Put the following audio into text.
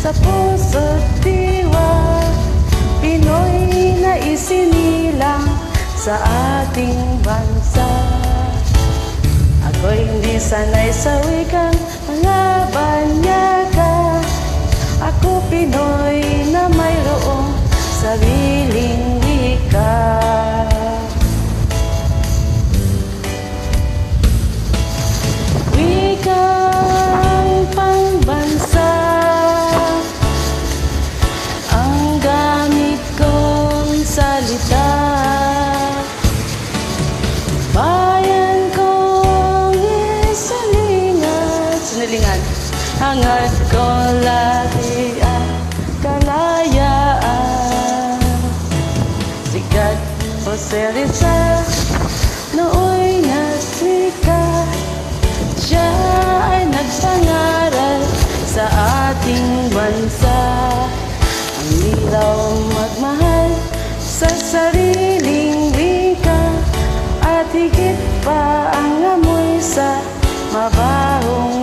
sa puso't diwa, Pinoy na isinilang sa ating bansa. Ako'y hindi sanay sa wikang mga banyaga. Ako Pinoy na mayroong sariling wika. Wikang pangbansa ang gamit kong salita. Bayan kong sinalingan, hangad ko lagi ang kalayaan. Sikat Jose Rizal, nooy nasikat, siya ay nagpangaral sa ating bansa. Ang ilaw magmahal sa sariling wika, at higit pa ang amoy sa mabahong